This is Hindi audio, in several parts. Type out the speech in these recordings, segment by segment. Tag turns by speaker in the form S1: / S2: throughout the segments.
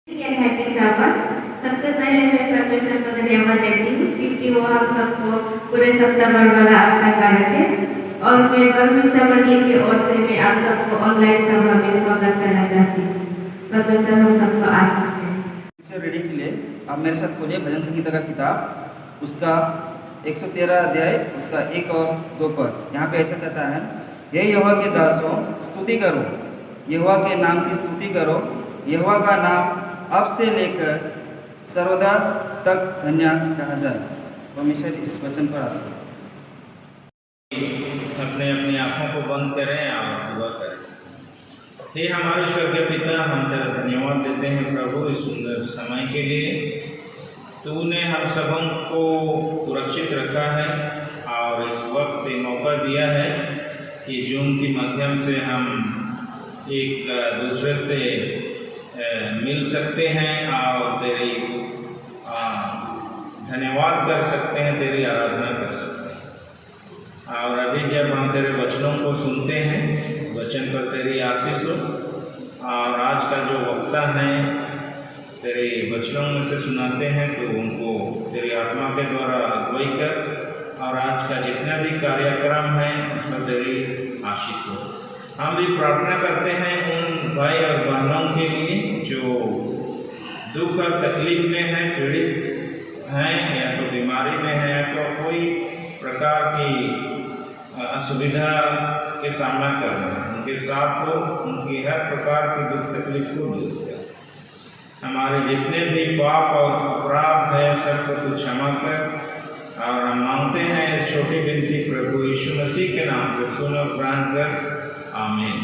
S1: हैप्पी साबस। सबसे पहले मैं परमेश्वर को धन्यवाद देती हूँ क्योंकि वो हम सबको पूरे सप्ताह भर वाला अच्छा का रखे। और मैं परमेश्वर मंडली की ओर से मैं आप सबको ऑनलाइन सभा में स्वागत करना चाहती हूँ। परमेश्वर हम सबको आशीष दें।
S2: रीडिंग के लिए आप मेरे साथ खोलिए भजन संगीता का किताब, उसका 113 अध्याय, उसका 1 और 2 पद। यहाँ पे ऐसा कहता है, हे यहोवा के दासों स्तुति करो, यहोवा के नाम की स्तुति करो। यहोवा का नाम अब से लेकर सर्वदा तक धन्य कहा जाए। परमेश्वर इस वचन पर आशीष
S3: अपने अपनी आँखों को बंद करें और दुआ करें। हे हमारे स्वर्गीय पिता, हम तेरा धन्यवाद देते हैं प्रभु इस सुंदर समय के लिए। तूने हम सबों को सुरक्षित रखा है और इस वक्त ये मौका दिया है कि जूम के माध्यम से हम एक दूसरे से मिल सकते हैं और तेरी धन्यवाद कर सकते हैं, तेरी आराधना कर सकते हैं। और अभी जब हम तेरे वचनों को सुनते हैं, इस वचन पर तेरी आशीष हो। और आज का जो वक्ता है तेरे वचनों में से सुनाते हैं तो उनको तेरी आत्मा के द्वारा अगुवाई कर। और आज का जितना भी कार्यक्रम है उसमें तेरी आशीष हो। हम भी प्रार्थना करते हैं उन भाई और बहनों के लिए जो दुख और तकलीफ में हैं, पीड़ित हैं, या तो बीमारी में हैं, या तो कोई प्रकार की असुविधा के सामना कर रहे हैं। उनके साथ हो, उनकी हर प्रकार की दुख तकलीफ को दूर कर। हमारे जितने भी पाप और अपराध है सबको तू क्षमा कर। और हम मांगते हैं इस छोटी विनती प्रभु यीशु मसीह के नाम से सुन और ग्रहण कर। आमीन।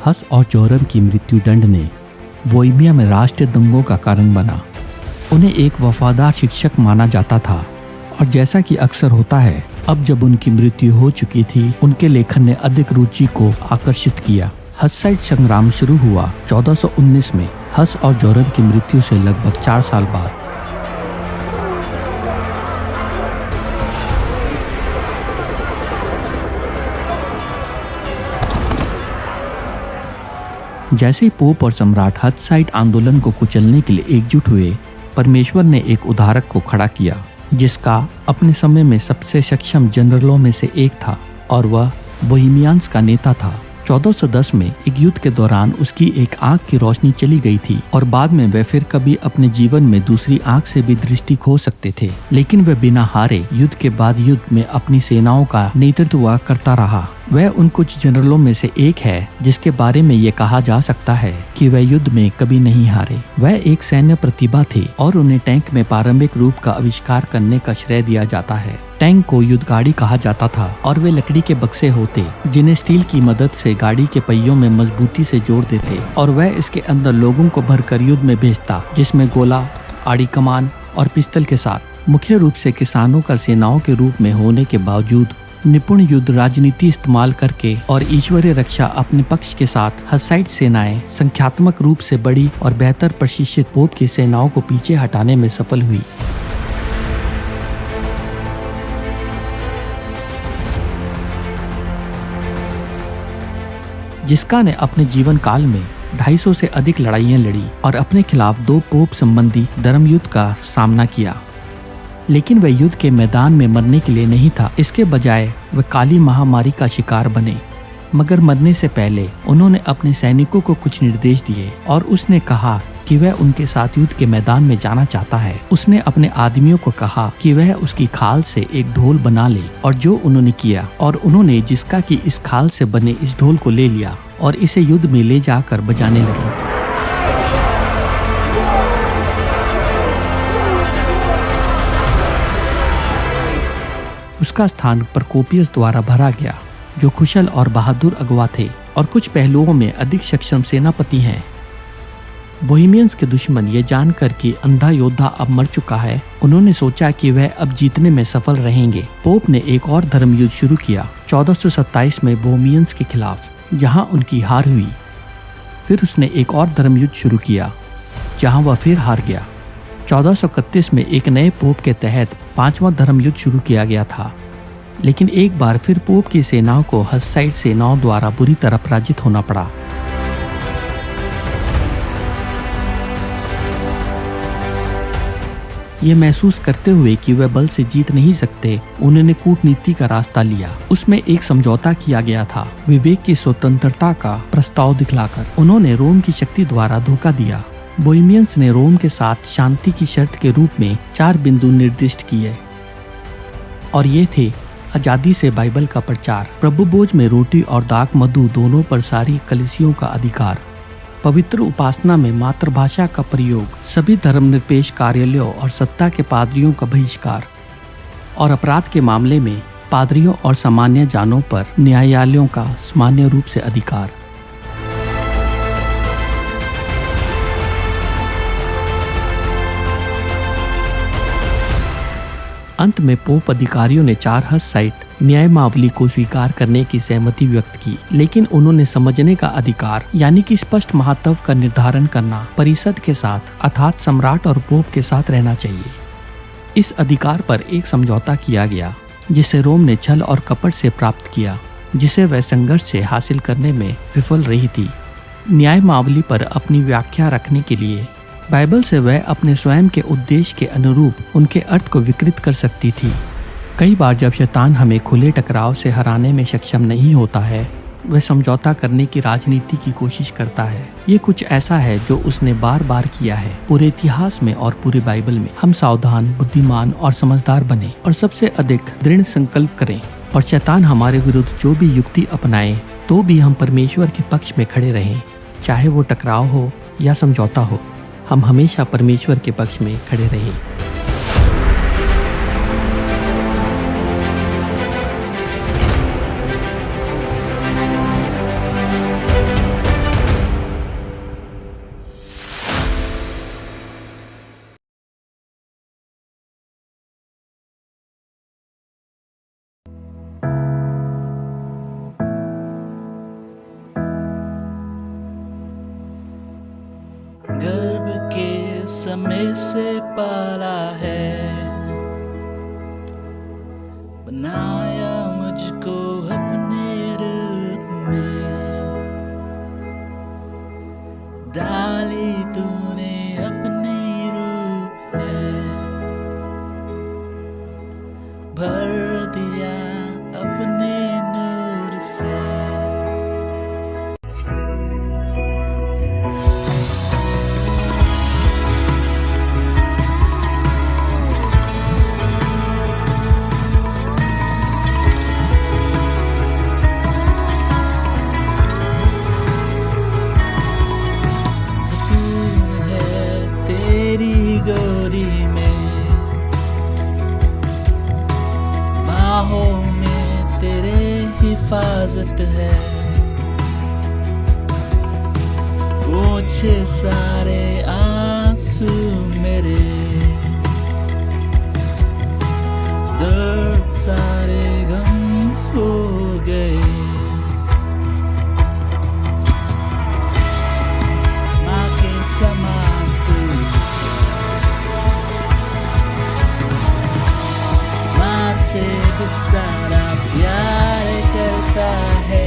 S4: हस और जोरम की मृत्यु दंड ने बोहेमिया में राष्ट्रीय दंगों का कारण बना। उन्हें एक वफादार शिक्षक माना जाता था और जैसा कि अक्सर होता है, अब जब उनकी मृत्यु हो चुकी थी, उनके लेखन ने अधिक रुचि को आकर्षित किया। हस्साइट संग्राम शुरू हुआ 1419 में, हस और जोरम की मृत्यु से लगभग 4 साल बाद। जैसे ही पोप और सम्राट हस्साइट आंदोलन को कुचलने के लिए एकजुट हुए, परमेश्वर ने एक उद्धारक को खड़ा किया जिसका अपने समय में सबसे सक्षम जनरलों में से एक था और वह बोहेमियंस का नेता था। 1410 में एक युद्ध के दौरान उसकी एक आंख की रोशनी चली गई थी और बाद में वह फिर कभी अपने जीवन में दूसरी आंख से भी दृष्टि खो सकते थे, लेकिन वह बिना हारे युद्ध के बाद युद्ध में अपनी सेनाओं का नेतृत्व करता रहा। वह उन कुछ जनरलों में से एक है जिसके बारे में ये कहा जा सकता है कि वह युद्ध में कभी नहीं हारे। वह एक सैन्य प्रतिभा थे और उन्हें टैंक में प्रारंभिक रूप का आविष्कार करने का श्रेय दिया जाता है। टैंक को युद्ध गाड़ी कहा जाता था और वे लकड़ी के बक्से होते जिन्हें स्टील की मदद से गाड़ी के पहियों में मजबूती से जोड़ देते और वह इसके अंदर लोगों को भरकर युद्ध में भेजता, जिसमें गोला, आड़ी कमान और पिस्तल के साथ। मुख्य रूप से किसानों का सेनाओं के रूप में होने के बावजूद निपुण युद्ध राजनीति इस्तेमाल करके और ईश्वरीय रक्षा अपने पक्ष के साथ हस्साइट सेनाएं संख्यात्मक रूप से बड़ी और बेहतर प्रशिक्षित पोप की सेनाओं को पीछे हटाने में सफल हुई। जिस्का ने अपने जीवन काल में 250 से अधिक लड़ाइयां लड़ी और अपने खिलाफ 2 पोप संबंधी धर्म युद्ध का सामना किया, लेकिन वह युद्ध के मैदान में मरने के लिए नहीं था। इसके बजाय वह काली महामारी का शिकार बने। मगर मरने से पहले उन्होंने अपने सैनिकों को कुछ निर्देश दिए और उसने कहा कि वह उनके साथ युद्ध के मैदान में जाना चाहता है। उसने अपने आदमियों को कहा कि वह उसकी खाल से एक ढोल बना ले और जो उन्होंने किया और उन्होंने जिस्का की इस खाल से बने इस ढोल को ले लिया और इसे युद्ध में ले जाकर बजाने लगे। उसका स्थान प्रकोपियस द्वारा भरा गया, जो कुशल और बहादुर अगवा थे और कुछ पहलुओं में अधिक सक्षम सेनापति हैं। बोहेमियंस के दुश्मन ये जानकर कि अंधा योद्धा अब मर चुका है, उन्होंने सोचा कि वह अब जीतने में सफल रहेंगे। पोप ने एक और धर्म युद्ध शुरू किया 1427 में बोहेमियंस के खिलाफ, जहां उनकी हार हुई। फिर उसने एक और धर्म युद्ध शुरू किया जहां वह फिर हार गया। 1431 में एक नए पोप के तहत 5वां धर्म युद्ध शुरू किया गया था, लेकिन एक बार फिर पोप की सेनाओं को हस्साइट सेनाओं द्वारा बुरी तरह पराजित होना पड़ा। ये महसूस करते हुए कि वह बल से जीत नहीं सकते, उन्होंने कूटनीति का रास्ता लिया। उसमें एक समझौता किया गया था, विवेक की स्वतंत्रता का प्रस्ताव दिखलाकर। उन्होंने रोम की शक्ति द्वारा धोखा दिया। बोहेमियंस ने रोम के साथ शांति की शर्त के रूप में 4 बिंदु निर्दिष्ट किए और ये थे: आजादी से बाइबल का प्रचार, प्रभु भोज में रोटी और दाख मधु दोनों पर सारी कलीसियों का अधिकार, पवित्र उपासना में मातृभाषा का प्रयोग, सभी धर्मनिरपेक्ष कार्यालयों और सत्ता के पादरियों का बहिष्कार और अपराध के मामले में पादरियों और सामान्य जानों पर न्यायालयों का सामान्य रूप से अधिकार। अंत में पोप अधिकारियों ने 4 हस्साइट न्यायमावली को स्वीकार करने की सहमति व्यक्त की, लेकिन उन्होंने समझने का अधिकार यानी कि स्पष्ट महत्व का निर्धारण करना परिषद के साथ अर्थात सम्राट और पोप के साथ रहना चाहिए। इस अधिकार पर एक समझौता किया गया जिसे रोम ने छल और कपट से प्राप्त किया, जिसे वह संघर्ष से हासिल करने में विफल रही थी। न्यायमावली पर अपनी व्याख्या रखने के लिए बाइबल से वह अपने स्वयं के उद्देश्य के अनुरूप उनके अर्थ को विकृत कर सकती थी। कई बार जब शैतान हमें खुले टकराव से हराने में सक्षम नहीं होता है, वह समझौता करने की राजनीति की कोशिश करता है। ये कुछ ऐसा है जो उसने बार बार किया है पूरे इतिहास में और पूरे बाइबल में। हम सावधान, बुद्धिमान और समझदार बने और सबसे अधिक दृढ़ संकल्प करें, और शैतान हमारे विरुद्ध जो भी युक्ति अपनाए तो भी हम परमेश्वर के पक्ष में खड़े रहें। चाहे वो टकराव हो या समझौता हो, हम हमेशा परमेश्वर के पक्ष में खड़े रहें।
S5: समय से पाला है, बनाया मुझको अपने रूप में, डाली तूने अपनी रूप है, भर दिया अपने नूर से। सुकून है तेरी गोदी में, बाहों में तेरे हिफाजत है, पोंछे सारे आंसू मेरे, दर्द सारे गम हो गए। माँ के समान तू, माँ से भी सारा प्यार करता है।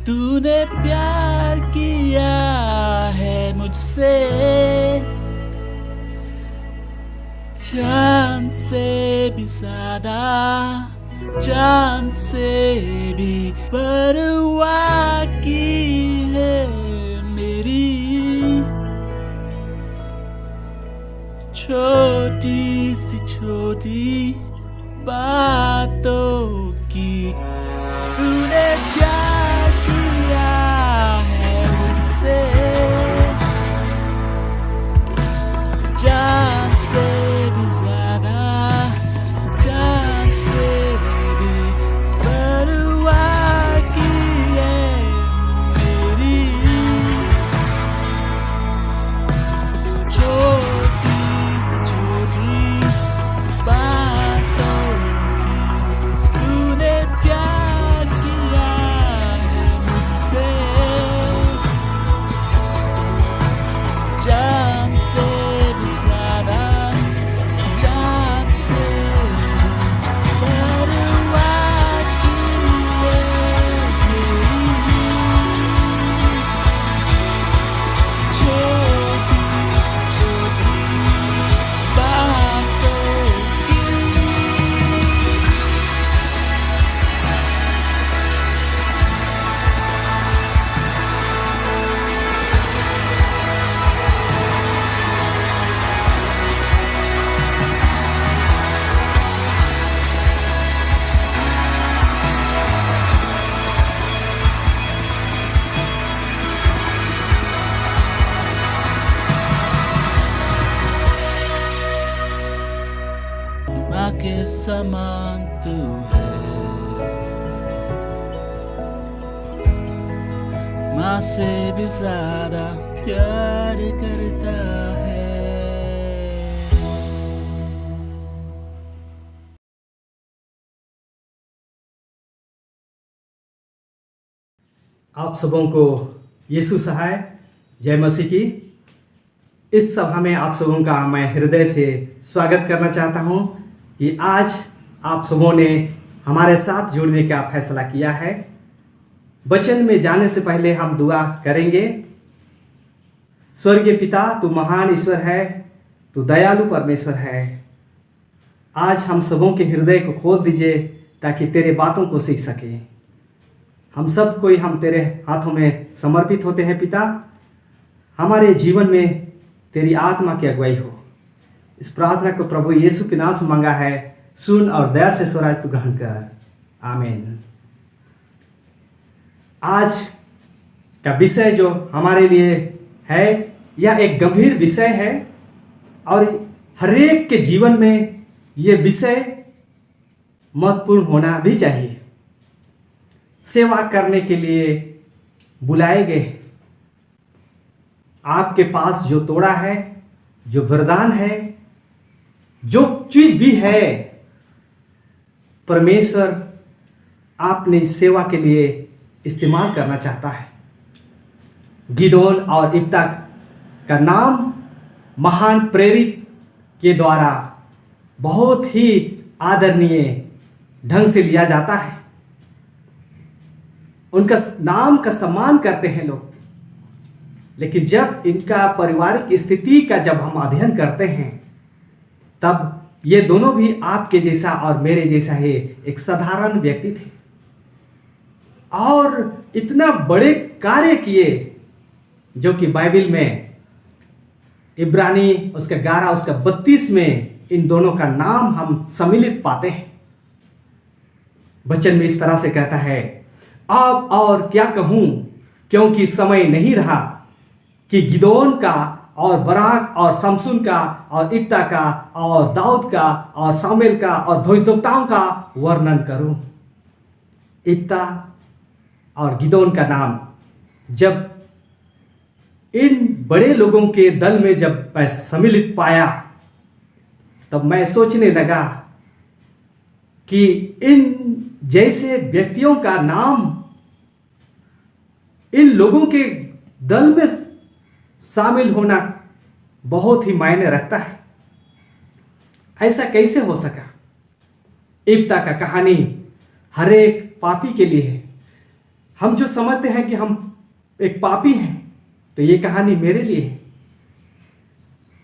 S5: तूने प्यार किया है मुझसे, जान से भी ज्यादा, जान से भी परवाह की है मेरी, छोटी सी छोटी बातों की। तूने प्यार किया है मुझसे, जान से भी ज्यादा, जान से भी परवाह की है मेरी, छोटी सी छोटी बातों की। तूने प्यार किया है मुझसे, जान से भी ज्यादा, जान से भी परवाह की है मेरी, छोटी सी छोटी बातों की। माँ के समान तू है, माँ से भी ज्यादा प्यार करता है।
S6: आप सबों को यीशु सहाय जय मसीह की। इस सभा में आप सबों का मैं हृदय से स्वागत करना चाहता हूं कि आज आप सबों ने हमारे साथ जुड़ने का फैसला किया है। वचन में जाने से पहले हम दुआ करेंगे। स्वर्गीय पिता, तू महान ईश्वर है, तू दयालु परमेश्वर है। आज हम सबों के हृदय को खोल दीजिए ताकि तेरे बातों को सीख सके। हम सब कोई हम तेरे हाथों में समर्पित होते हैं पिता। हमारे जीवन में तेरी आत्मा की अगुवाई हो। इस प्रार्थना को प्रभु यीशु के नाम से मांगा है, सुन और दया से स्वराज तू ग्रहण कर, आमीन। आज का विषय जो हमारे लिए है, यह एक गंभीर विषय है और हरेक के जीवन में यह विषय महत्वपूर्ण होना भी चाहिए। सेवा करने के लिए बुलाए गए, आपके पास जो तोड़ा है, जो वरदान है, जो चीज भी है, परमेश्वर आपने सेवा के लिए इस्तेमाल करना चाहता है। गिदोन और इप्ता का नाम महान प्रेरित के द्वारा बहुत ही आदरणीय ढंग से लिया जाता है। उनका नाम का सम्मान करते हैं लोग, लेकिन जब इनका पारिवारिक स्थिति का जब हम अध्ययन करते हैं, तब ये दोनों भी आपके जैसा और मेरे जैसा ही एक साधारण व्यक्ति थे और इतना बड़े कार्य किए, जो कि बाइबल में इब्रानी उसका 11 उसका 32 में इन दोनों का नाम हम सम्मिलित पाते हैं। वचन में इस तरह से कहता है, अब और क्या कहूं, क्योंकि समय नहीं रहा कि गिदोन का और बराक और समसून का और इप्ता का और दाऊद का और सामुएल का और भविष्यद्वक्ताओं का वर्णन करूं। इप्ता और गिदोन का नाम जब इन बड़े लोगों के दल में जब मैं सम्मिलित पाया, तब मैं सोचने लगा कि इन जैसे व्यक्तियों का नाम इन लोगों के दल में शामिल होना बहुत ही मायने रखता है। ऐसा कैसे हो सका? इप्ता का कहानी हर एक पापी के लिए है। हम जो समझते हैं कि हम एक पापी हैं, तो ये कहानी मेरे लिए है।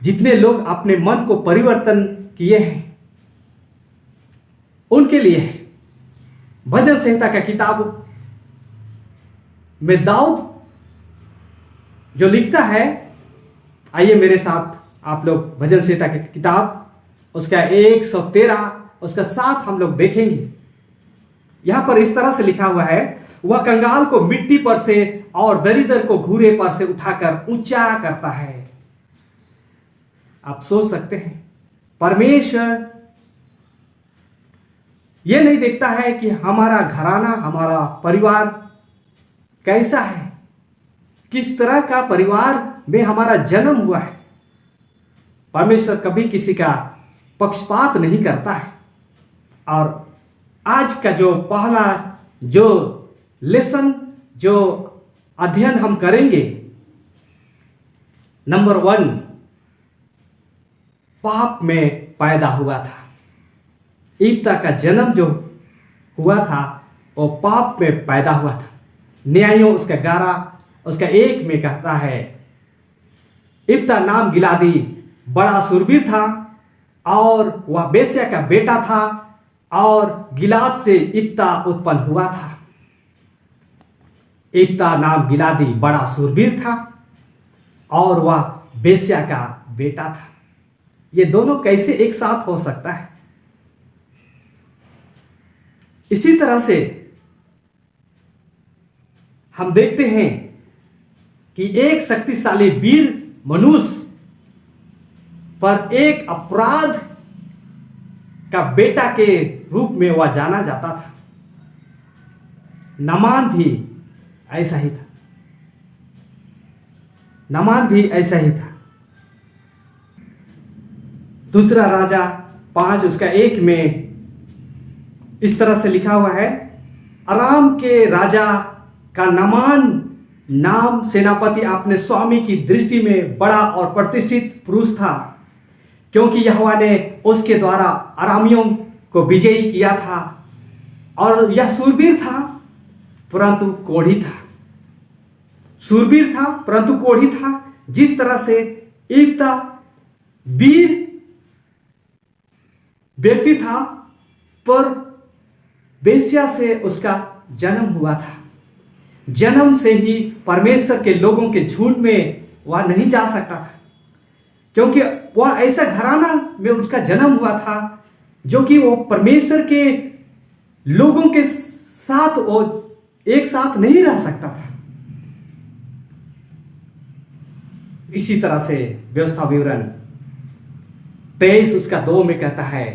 S6: जितने लोग अपने मन को परिवर्तन किए हैं, उनके लिए है। भजन संहिता का किताब में दाऊद जो लिखता है, आइए मेरे साथ आप लोग भजन संहिता की किताब उसका 113 उसका 7 हम लोग देखेंगे। यहां पर इस तरह से लिखा हुआ है, वह कंगाल को मिट्टी पर से और दरिद्र को घूरे पर से उठाकर ऊंचा करता है। आप सोच सकते हैं, परमेश्वर यह नहीं देखता है कि हमारा घराना, हमारा परिवार कैसा है, किस तरह का परिवार में हमारा जन्म हुआ है। परमेश्वर कभी किसी का पक्षपात नहीं करता है। और आज का जो पहला जो लेसन, जो अध्ययन हम करेंगे, नंबर 1, पाप में पैदा हुआ था। इप्ता का जन्म जो हुआ था वो पाप में पैदा हुआ था। न्यायों उसका 11 उसका 1 में कहता है, इप्ता नाम गिलादी बड़ा सूरवीर था और वह बेस्या का बेटा था और गिलाद से इप्ता उत्पन्न हुआ था। इप्ता नाम गिलादी बड़ा सूरवीर था और वह बेस्या का बेटा था। ये दोनों कैसे एक साथ हो सकता है? इसी तरह से हम देखते हैं कि एक शक्तिशाली वीर मनुष्य पर एक अपराध का बेटा के रूप में वह जाना जाता था। नामान भी ऐसा ही था। नामान भी ऐसा ही था। दूसरा राजा 5 उसका 1 में इस तरह से लिखा हुआ है, अराम के राजा का नामान नाम सेनापति अपने स्वामी की दृष्टि में बड़ा और प्रतिष्ठित पुरुष था, क्योंकि यहोवा ने उसके द्वारा अरामियों को विजयी किया था। और यह सूरवीर था परंतु कोढ़ी था। सूरवीर था परंतु कोढ़ी था। जिस तरह से इप्ता वीर व्यक्ति था, पर बेस्या से उसका जन्म हुआ था। जन्म से ही परमेश्वर के लोगों के झुंड में वह नहीं जा सकता था, क्योंकि वह ऐसा घराना में उसका जन्म हुआ था जो कि वो परमेश्वर के लोगों के साथ वो एक साथ नहीं रह सकता था। इसी तरह से व्यवस्था विवरण 23 उसका 2 में कहता है,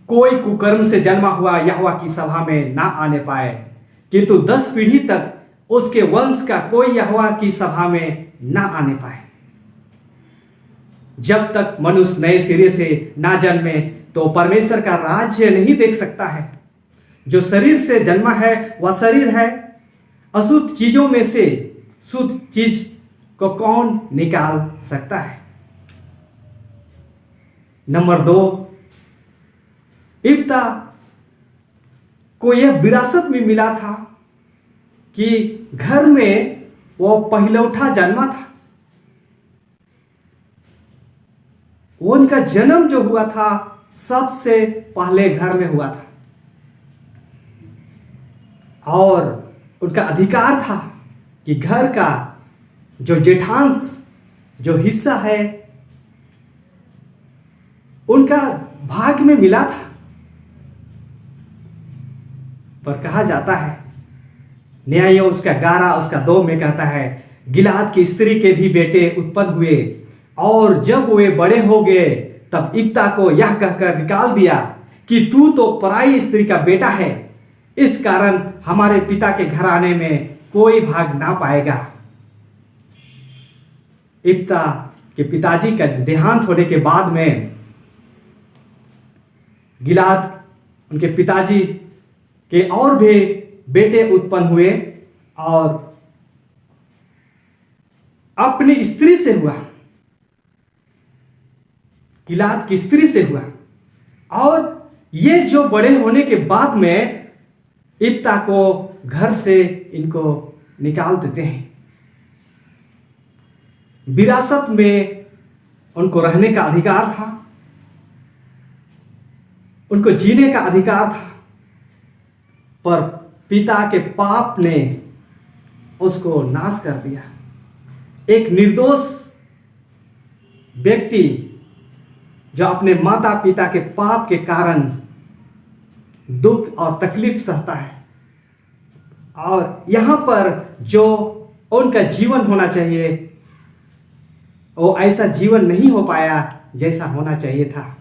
S6: कोई कुकर्म से जन्मा हुआ यहोवा की सभा में ना आने पाए, किंतु 10 पीढ़ी तक उसके वंश का कोई यहोवा की सभा में ना आने पाए। जब तक मनुष्य नए सिरे से ना जन्मे तो परमेश्वर का राज्य नहीं देख सकता है। जो शरीर से जन्मा है वह शरीर है। अशुद्ध चीजों में से शुद्ध चीज को कौन निकाल सकता है? नंबर 2, इब्ता को यह विरासत में मिला था कि घर में वो पहिलौठा जन्मा था। उनका जन्म जो हुआ था सबसे पहले घर में हुआ था और उनका अधिकार था कि घर का जो जेठांश जो हिस्सा है उनका भाग में मिला था। पर कहा जाता है न्याय उसका 11 उसका 2 में कहता है, गिलाद की स्त्री के भी बेटे उत्पन्न हुए और जब वे बड़े हो गए तब इब्ता को यह कहकर निकाल दिया कि तू तो पराई स्त्री का बेटा है, इस कारण हमारे पिता के घराने में कोई भाग ना पाएगा। इब्ता के पिताजी का देहांत होने के बाद में गिलाद उनके पिताजी के और भी बेटे उत्पन्न हुए और अपनी स्त्री से हुआ, गिलाद की स्त्री से हुआ। और ये जो बड़े होने के बाद में इब्ता को घर से इनको निकाल देते हैं। विरासत में उनको रहने का अधिकार था, उनको जीने का अधिकार था, पर पिता के पाप ने उसको नाश कर दिया। एक निर्दोष व्यक्ति जो अपने माता पिता के पाप के कारण दुख और तकलीफ सहता है और यहां पर जो उनका जीवन होना चाहिए वो ऐसा जीवन नहीं हो पाया जैसा होना चाहिए था।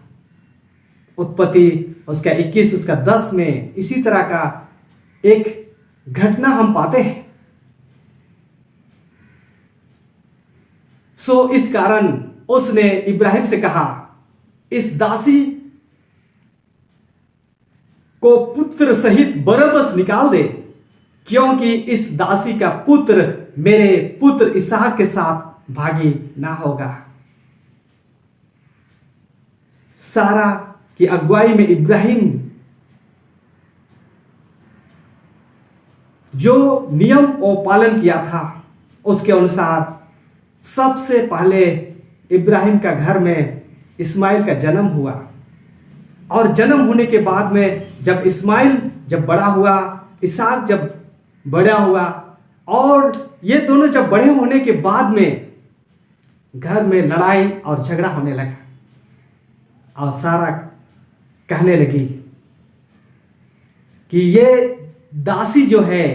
S6: उत्पत्ति उसका 21 उसका 10 में इसी तरह का एक घटना हम पाते हैं। सो इस कारण उसने इब्राहिम से कहा, इस दासी को पुत्र सहित बरअब्बस निकाल दे, क्योंकि इस दासी का पुत्र मेरे पुत्र इसहाक के साथ भागी ना होगा। सारा की अगुवाई में इब्राहिम जो नियम और पालन किया था उसके अनुसार सबसे पहले इब्राहिम का घर में इस्माइल का जन्म हुआ और जन्म होने के बाद में जब इस्माइल जब बड़ा हुआ, इसहाक जब बड़ा हुआ और ये दोनों जब बड़े होने के बाद में घर में लड़ाई और झगड़ा होने लगा और सारा कहने लगी कि ये दासी जो है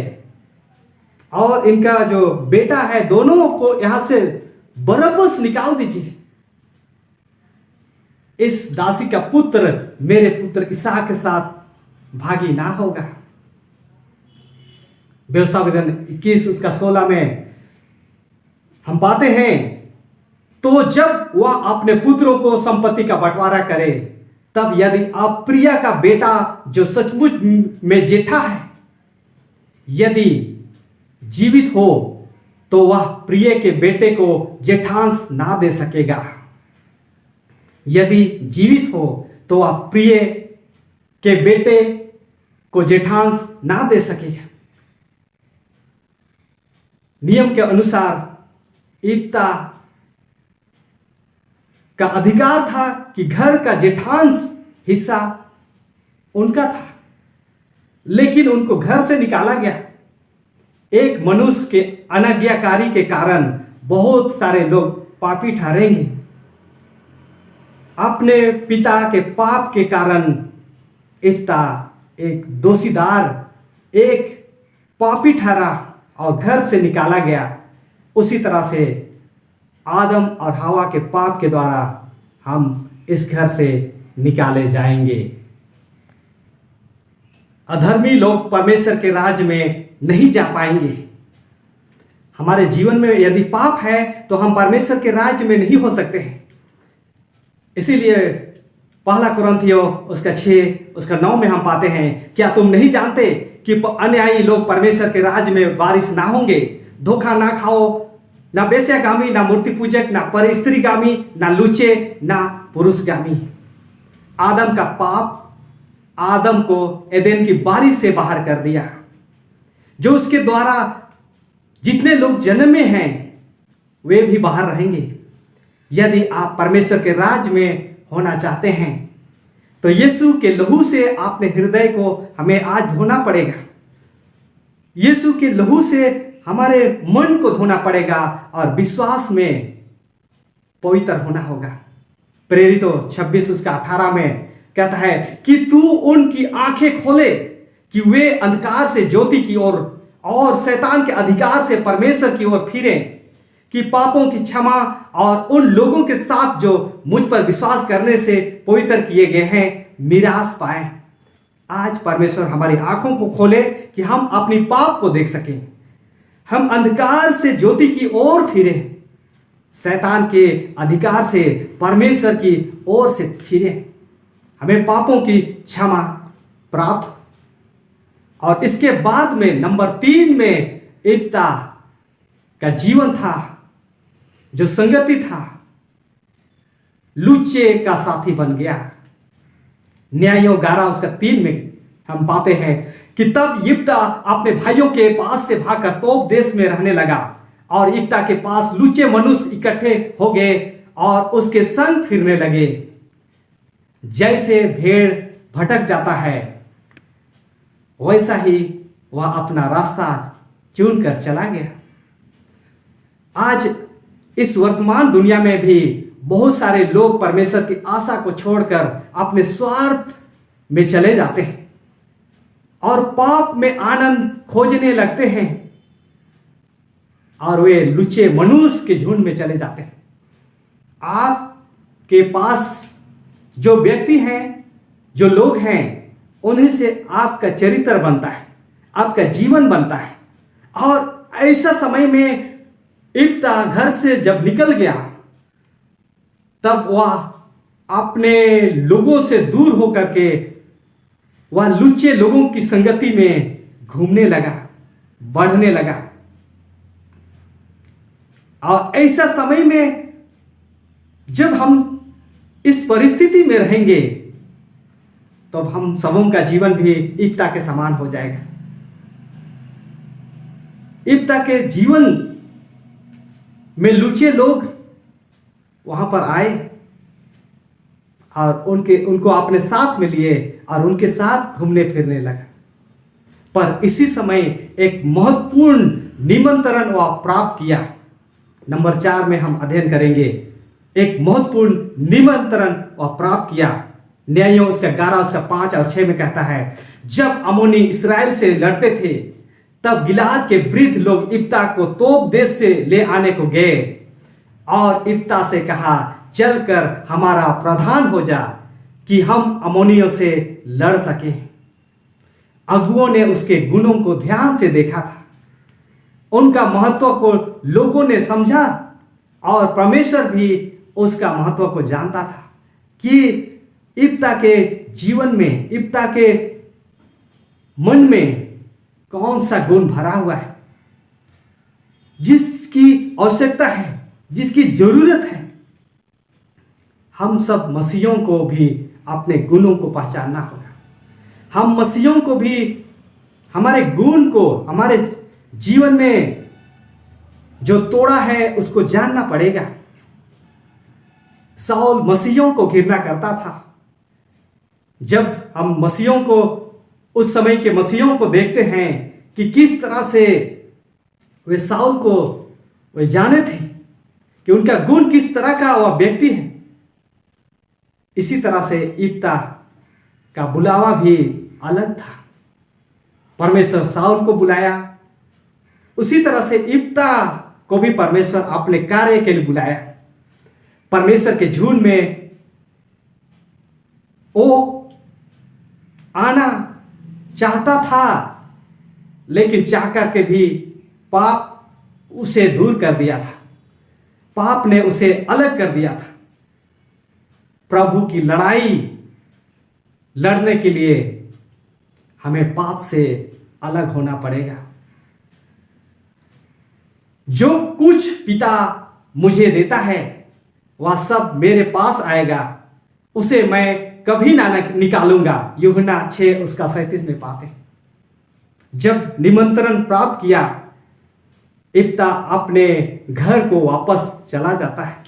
S6: और इनका जो बेटा है दोनों को यहां से बरअब्बस निकाल दीजिए। इस दासी का पुत्र मेरे पुत्र इसहाक के साथ भागी ना होगा। व्यवस्था विवरण 21 उसका 16 में हम पाते हैं, तो जब वह अपने पुत्रों को संपत्ति का बंटवारा करे तब यदि अप्रिया का बेटा जो सचमुच में जेठा है यदि जीवित हो तो वह प्रिय के बेटे को जेठांश ना दे सकेगा। यदि जीवित हो तो वह प्रिय के बेटे को जेठांश ना दे सकेगा। नियम के अनुसार इब्ता का अधिकार था कि घर का जेठांश हिस्सा उनका था, लेकिन उनको घर से निकाला गया। एक मनुष्य के अनाज्ञाकारी के कारण बहुत सारे लोग पापी ठहरेंगे। अपने पिता के पाप के कारण इब्ता एक दोषीदार एक पापी ठहरा और घर से निकाला गया। उसी तरह से आदम और हवा के पाप के द्वारा हम इस घर से निकाले जाएंगे। अधर्मी लोग परमेश्वर के राज्य में नहीं जा पाएंगे। हमारे जीवन में यदि पाप है तो हम परमेश्वर के राज्य में नहीं हो सकते हैं, इसीलिए पहला कुरिन्थियों उसका 6 उसका 9 में हम पाते हैं, क्या तुम नहीं जानते कि अन्यायी लोग परमेश्वर के राज्य में वारिस ना होंगे। धोखा ना खाओ, ना बेश्यागामी, ना मूर्ति पूजक, ना परस्त्रीगामी, ना लुच्चे, ना पुरुषगामी। आदम का पाप आदम को एदेन की बारी से बाहर कर दिया, जो उसके द्वारा जितने लोग जन्मे हैं वे भी बाहर रहेंगे। यदि आप परमेश्वर के राज्य में होना चाहते हैं तो यीशु के लहू से अपने हृदय को हमें आज धोना पड़ेगा। यीशु के लहू से हमारे मन को धोना पड़ेगा और विश्वास में पवित्र होना होगा। प्रेरितों 26 उसका 18 में कहता है कि तू उनकी आंखें खोले कि वे अंधकार से ज्योति की ओर और शैतान के अधिकार से परमेश्वर की ओर फिरें, कि पापों की क्षमा और उन लोगों के साथ जो मुझ पर विश्वास करने से पवित्र किए गए हैं मिरास पाएं। आज परमेश्वर हमारी आंखों को खोले कि हम अपनी पाप को देख सकें, हम अंधकार से ज्योति की ओर फिरें, शैतान के अधिकार से परमेश्वर की ओर से फिरें, हमें पापों की क्षमा प्राप्त हो। और इसके बाद में नंबर 3 में एकता का जीवन था, जो संगति था, लुच्चे का साथी बन गया। न्यायों 11 उसका 3 में हम पाते हैं कि तब यिप्ता अपने भाइयों के पास से भागकर तोब देश में रहने लगा और यिप्ता के पास लुच्चे मनुष्य इकट्ठे हो गए और उसके संग फिरने लगे। जैसे भेड़ भटक जाता है वैसा ही वह अपना रास्ता चुनकर चला गया। आज इस वर्तमान दुनिया में भी बहुत सारे लोग परमेश्वर की आशा को छोड़कर अपने स्वार्थ में चले जाते हैं और पाप में आनंद खोजने लगते हैं और वे लुच्चे मनुष्य के झुंड में चले जाते हैं। आपके पास जो व्यक्ति हैं, जो लोग हैं, उन्हीं से आपका चरित्र बनता है, आपका जीवन बनता है। और ऐसा समय में यिप्ता घर से जब निकल गया तब वह अपने लोगों से दूर होकर के वह लुच्चे लोगों की संगति में घूमने लगा, बढ़ने लगा। और ऐसा समय में जब हम इस परिस्थिति में रहेंगे तो हम सबों का जीवन भी यिप्ता के समान हो जाएगा। यिप्ता के जीवन में लुच्चे लोग वहां पर आए और उनको अपने साथ में लिए और उनके साथ घूमने फिरने लगा। पर इसी समय एक महत्वपूर्ण निमंत्रण वह प्राप्त किया। नंबर 4 में हम अध्ययन करेंगे, एक महत्वपूर्ण निमंत्रण वह प्राप्त किया। न्यायों उसका 11 उसका 5 और 6 में कहता है, जब अम्मोनी इस्राएल से लड़ते थे तब गिलाद के वृद्ध लोग यिप्ता को तोब देश से ले आने को गए और यिप्ता से कहा, चलकर हमारा प्रधान हो जा कि हम अम्मोनियों से लड़ सकें। अगुओं ने उसके गुणों को ध्यान से देखा था, उनका महत्व को लोगों ने समझा और परमेश्वर भी उसका महत्व को जानता था कि यिप्ता के जीवन में, यिप्ता के मन में कौन सा गुण भरा हुआ है, जिसकी आवश्यकता है, जिसकी जरूरत है। हम सब मसीहों को भी अपने गुणों को पहचानना होगा। हम मसीहों को भी हमारे गुण को, हमारे जीवन में जो तोड़ा है उसको जानना पड़ेगा। साउल मसीहों को घृणा करता था। जब हम मसीहों को, उस समय के मसीहों को देखते हैं कि किस तरह से वे साउल को वे जाने थे कि उनका गुण किस तरह का वह व्यक्ति है, इसी तरह से यिप्ता का बुलावा भी अलग था। परमेश्वर साउल को बुलाया, उसी तरह से यिप्ता को भी परमेश्वर अपने कार्य के लिए बुलाया। परमेश्वर के झुंड में वो आना चाहता था, लेकिन चाह करके भी पाप उसे दूर कर दिया था, पाप ने उसे अलग कर दिया था। प्रभु की लड़ाई लड़ने के लिए हमें पाप से अलग होना पड़ेगा। जो कुछ पिता मुझे देता है वह सब मेरे पास आएगा, उसे मैं कभी ना निकालूंगा। यूहन्ना 6:37 में पाते हैं। जब निमंत्रण प्राप्त किया, इप्ता अपने घर को वापस चला जाता है।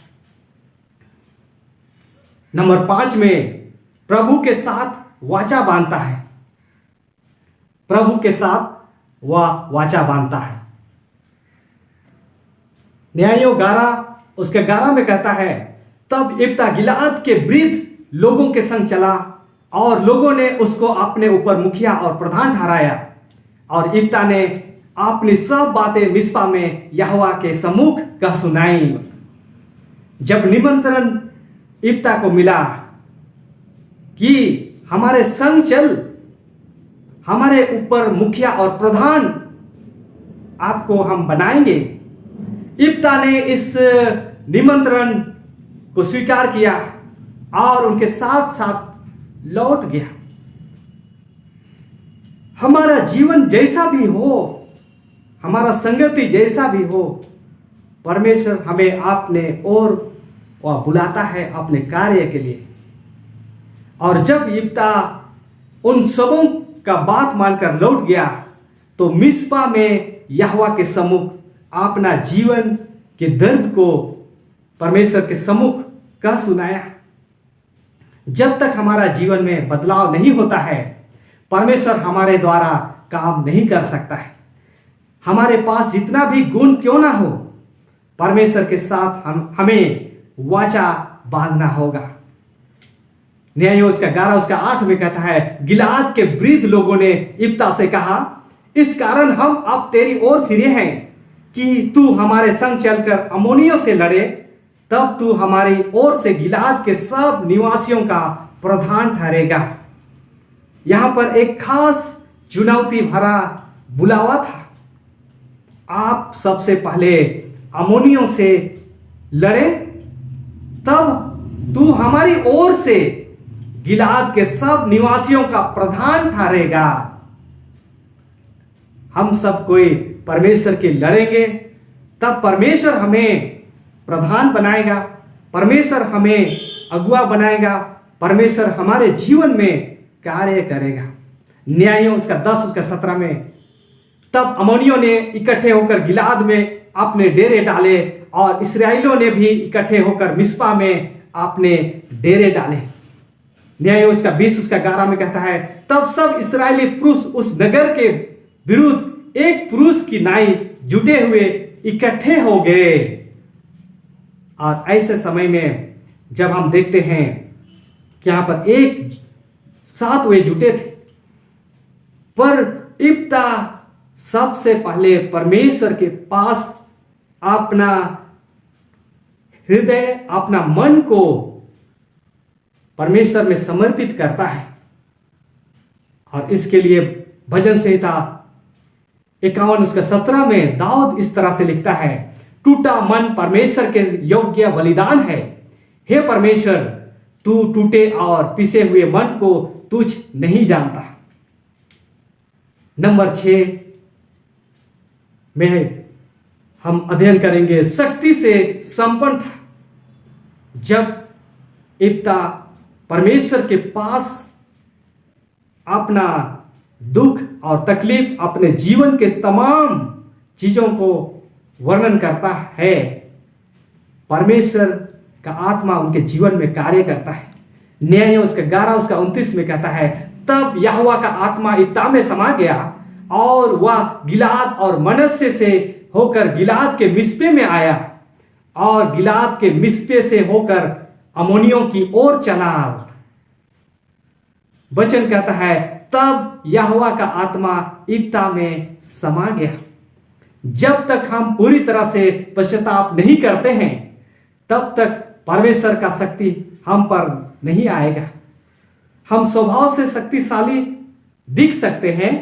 S6: नंबर 5 में प्रभु के साथ वाचा बांधता है। प्रभु के साथ वह वाचा बांधता है। न्यायों 11 में कहता है, तब इप्ता गिलाद के वृद्ध लोगों के संग चला और लोगों ने उसको अपने ऊपर मुखिया और प्रधान ठहराया। और इप्ता ने अपनी सब बातें मिस्पा में यहोवा के सम्मुख कह सुनाई। जब निमंत्रण इप्ता को मिला कि हमारे संग चल, हमारे ऊपर मुखिया और प्रधान आपको हम बनाएंगे, इप्ता ने इस निमंत्रण को स्वीकार किया और उनके साथ साथ लौट गया। हमारा जीवन जैसा भी हो, हमारा संगति जैसा भी हो, परमेश्वर हमें अपने ओर वह बुलाता है अपने कार्य के लिए। और जब इप्ता उन सबों का बात मानकर लौट गया, तो मिस्पा में यहोवा के सम्मुख अपना जीवन के दर्द को परमेश्वर के सम्मुख कह सुनाया। जब तक हमारा जीवन में बदलाव नहीं होता है, परमेश्वर हमारे द्वारा काम नहीं कर सकता है। हमारे पास जितना भी गुण क्यों ना हो, परमेश्वर के साथ हमें वाचा बांधना होगा। न्यायों 11:8 में कहता है, गिलाद के वृद्ध लोगों ने इप्ता से कहा, इस कारण हम अब तेरी ओर फिरे हैं कि तू हमारे संग चलकर अम्मोनियों से लड़े, तब तू हमारी ओर से गिलाद के सब निवासियों का प्रधान ठहरेगा। यहां पर एक खास चुनौती भरा बुलावा था। आप सबसे पहले अम्मोनियों से लड़े, तब तू हमारी ओर से गिलाद के सब निवासियों का प्रधान ठहरेगा। हम सब कोई परमेश्वर के लड़ेंगे, तब परमेश्वर हमें प्रधान बनाएगा, परमेश्वर हमें अगुआ बनाएगा, परमेश्वर हमारे जीवन में कार्य करेगा। न्यायों 10:17 में, तब अम्मोनियों ने इकट्ठे होकर गिलाद में अपने डेरे डाले और इस्राएलियों ने भी इकट्ठे होकर मिस्पा में अपने डेरे डाले। न्यायों 20:11 में कहता है, तब सब इस्राएली पुरुष उस नगर के विरुद्ध एक पुरुष की नाई जुटे हुए इकट्ठे हो गए। और ऐसे समय में जब हम देखते हैं कि यहां पर एक साथ वे जुटे थे, पर इप्ता सबसे पहले परमेश्वर के पास अपना हृदय, अपना मन को परमेश्वर में समर्पित करता है। और इसके लिए भजन संहिता 51:17 में दाऊद इस तरह से लिखता है, टूटा मन परमेश्वर के योग्य बलिदान है। हे परमेश्वर, तू टूटे और पिसे हुए मन को तुझ नहीं जानता। नंबर 6 में हम अध्ययन करेंगे, शक्ति से संपन्न था। जब इप्ता परमेश्वर के पास अपना दुख और तकलीफ, अपने जीवन के तमाम चीजों को वर्णन करता है, परमेश्वर का आत्मा उनके जीवन में कार्य करता है। न्यायों 11:29 में कहता है, तब यहोवा का आत्मा इप्ता में समा गया और वह गिलाद और मनस्से से होकर गिलाद के मिस्पे में आया और गिलाद के मिस्पे से होकर अम्मोनियों की ओर चला। वचन कहता है, तब यहोवा का आत्मा इप्ता में समा गया। जब तक हम पूरी तरह से पश्चाताप नहीं करते हैं, तब तक परमेश्वर का शक्ति हम पर नहीं आएगा। हम स्वभाव से शक्तिशाली दिख सकते हैं,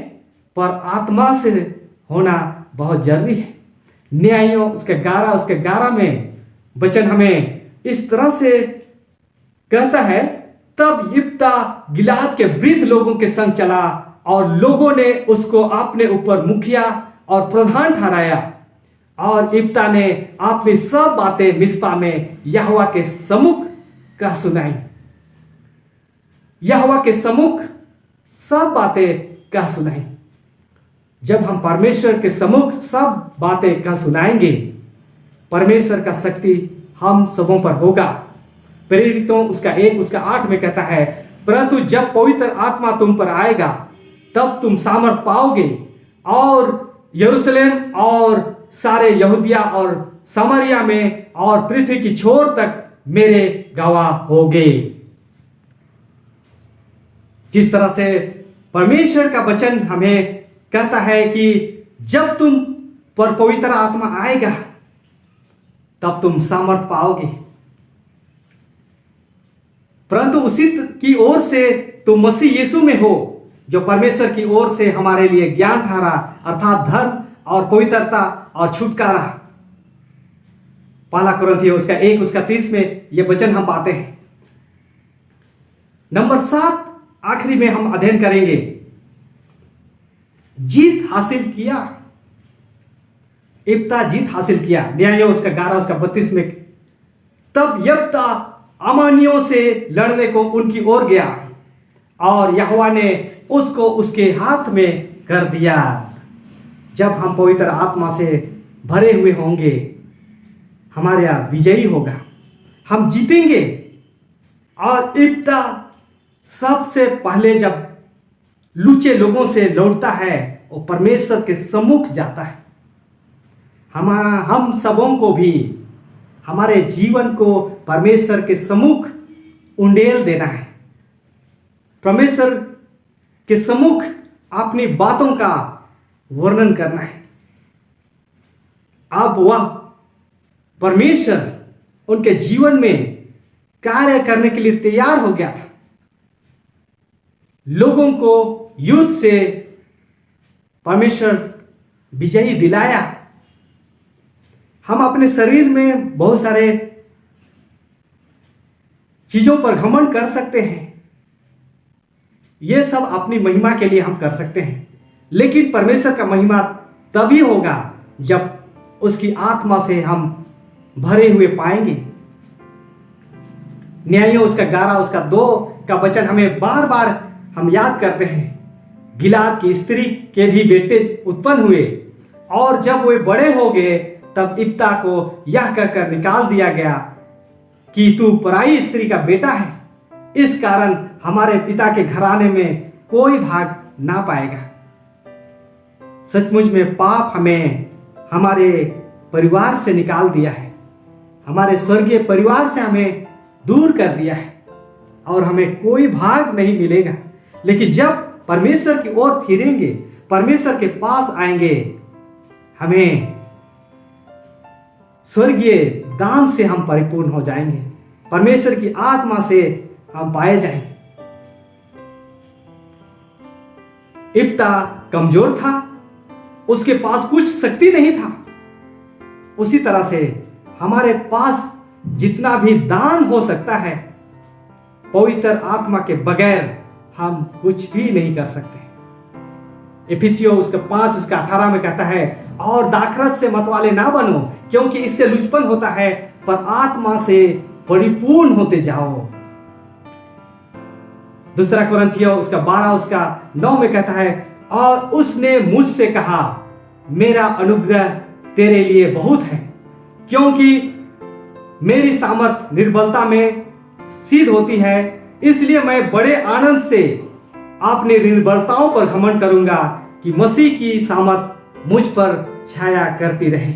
S6: पर आत्मा से होना बहुत जरूरी है। न्यायों 11:11 में वचन हमें इस तरह से कहता है, तब यिप्ता गिलाद के वृद्ध लोगों के संग चला और लोगों ने उसको अपने ऊपर मुखिया और प्रधान ठहराया। और यिप्ता ने अपनी सब बातें मिस्पा में यहोवा के सम्मुख कह सुनाई। यहोवा के सम्मुख सब बातें कह सुनाई। जब हम परमेश्वर के सम्मुख सब बातें कह सुनाएंगे, परमेश्वर का शक्ति हम सबों पर होगा। प्रेरितों उसका 1 उसका 8 में कहता है, परंतु जब पवित्र आत्मा तुम पर आएगा तब तुम सामर्थ पाओगे और यरूशलेम और सारे यहूदिया और सामरिया में और पृथ्वी की छोर तक मेरे गवाह होगे। जिस तरह से परमेश्वर का वचन हमें कहता है कि जब तुम पर पवित्र आत्मा आएगा तब तुम सामर्थ पाओगे, परंतु उसी की ओर से तुम मसीह यीशु में हो, जो परमेश्वर की ओर से हमारे लिए ज्ञान ठहरा, अर्थात धर्म और पवित्रता और छुटकारा। पहला कुरिन्थियों उसका 1 उसका 30 में यह वचन हम पाते हैं। नंबर 7 आखिरी में हम अध्ययन करेंगे, जीत हासिल किया। यिप्ता जीत हासिल किया। न्यायों उसका 11 उसका 32 में, तब यिप्ता अमानियों से लड़ने को उनकी ओर गया और यहोवा ने उसको उसके हाथ में कर दिया। जब हम पवित्र आत्मा से भरे हुए होंगे, हमारे यहाँ विजयी होगा, हम जीतेंगे। और यिप्ता सबसे पहले जब लूचे लोगों से लौटता है वो परमेश्वर के सम्मुख जाता है। हम सबों को भी हमारे जीवन को परमेश्वर के सम्मुख उंडेल देना है। परमेश्वर के सम्मुख अपनी बातों का वर्णन करना है। अब वह परमेश्वर उनके जीवन में कार्य करने के लिए तैयार हो गया था। लोगों को युद्ध से परमेश्वर विजयी दिलाया। हम अपने शरीर में बहुत सारे चीजों पर घमंड कर सकते हैं, यह सब अपनी महिमा के लिए हम कर सकते हैं, लेकिन परमेश्वर का महिमा तभी होगा जब उसकी आत्मा से हम भरे हुए पाएंगे। न्यायों उसका 11 उसका 2 का वचन हमें बार बार हम याद करते हैं। गिलाद की स्त्री के भी बेटे उत्पन्न हुए और जब वे बड़े हो गए तब यिप्ता को यह कहकर निकाल दिया गया कि तू पराई स्त्री का बेटा है, इस कारण हमारे पिता के घराने में कोई भाग ना पाएगा। सचमुच में पाप हमें हमारे परिवार से निकाल दिया है, हमारे स्वर्गीय परिवार से हमें दूर कर दिया है और हमें कोई भाग नहीं मिलेगा। लेकिन जब परमेश्वर की ओर फिरेंगे, परमेश्वर के पास आएंगे, हमें स्वर्गीय दान से हम परिपूर्ण हो जाएंगे, परमेश्वर की आत्मा से हम पाए जाएंगे। यिप्ता कमजोर था, उसके पास कुछ शक्ति नहीं था। उसी तरह से हमारे पास जितना भी दान हो सकता है, पवित्र आत्मा के बगैर हम कुछ भी नहीं कर सकते। इफिसियों उसका 5 उसका 18 में कहता है, और दाखरस से मतवाले ना बनो, क्योंकि इससे लुचपन होता है, पर आत्मा से परिपूर्ण होते जाओ। दूसरा कुरिन्थियों उसका 12 उसका 9 में कहता है, और उसने मुझसे कहा, मेरा अनुग्रह तेरे लिए बहुत है, क्योंकि मेरी सामर्थ निर्बलता में सिद्ध होती है। इसलिए मैं बड़े आनंद से अपनी निर्बलताओं पर घमंड करूंगा कि मसीह की सामर्थ मुझ पर छाया करती रहे।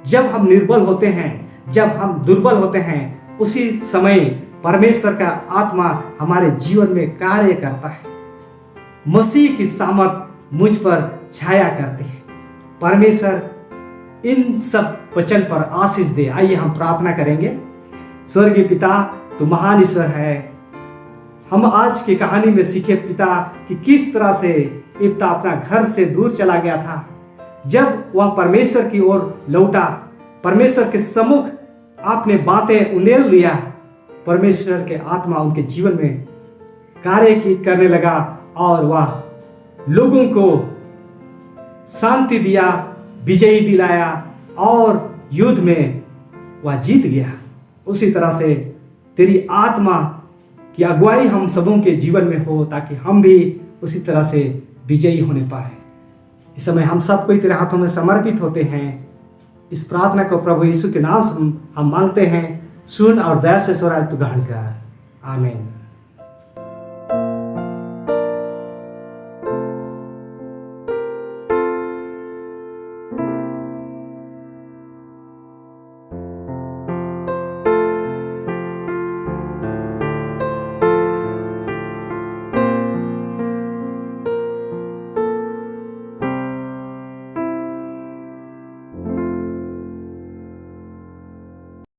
S6: जब हम निर्बल होते हैं, जब हम दुर्बल होते हैं, उसी समय परमेश्वर का आत्मा हमारे जीवन में कार्य करता है। मसीह की सामर्थ मुझ पर छाया करती है। परमेश्वर इन सब वचन पर आशीष दे। आइए हम प्रार्थना करेंगे। स्वर्गीय पिता, तू महान ईश्वर है। हम आज की कहानी में सीखे पिता कि किस तरह से यिप्ता अपना घर से दूर चला गया था। जब वह परमेश्वर की ओर लौटा, परमेश्वर के सम्मुख आपने बातें उंडेल दिया, परमेश्वर के आत्मा उनके जीवन में करने लगा और वह लोगों को शांति दिया, विजयी दिलाया और युद्ध में वह जीत गया। उसी तरह से तेरी आत्मा की अगुवाई हम सबों के जीवन में हो ताकि हम भी उसी तरह से विजयी होने पाए। इस समय हम सब कोई तेरे हाथों में समर्पित होते हैं। इस प्रार्थना को प्रभु यीशु के नाम से हम मांगते हैं। सुन और दया से स्वराज तू ग्रहण कर। आमीन।